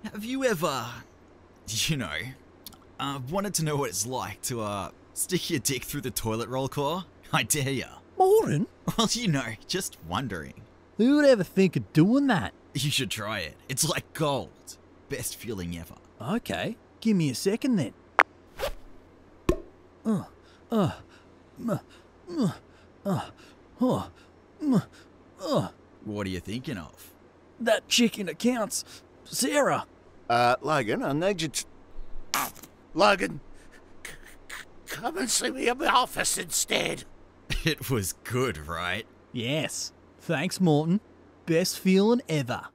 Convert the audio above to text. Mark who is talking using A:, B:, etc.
A: Have you ever, wanted to know what it's like to, stick your dick through the toilet roll core? I dare ya.
B: Moreton?
A: Well, just wondering.
B: Who would ever think of doing that?
A: You should try it. It's like gold. Best feeling ever.
B: Okay, give me a second then.
A: What are you thinking of?
B: That chick in accounts, Sarah.
C: Logan, I need you to... Logan, come and see me in my office instead.
A: It was good, right?
B: Yes. Thanks, Moreton. Best feeling ever.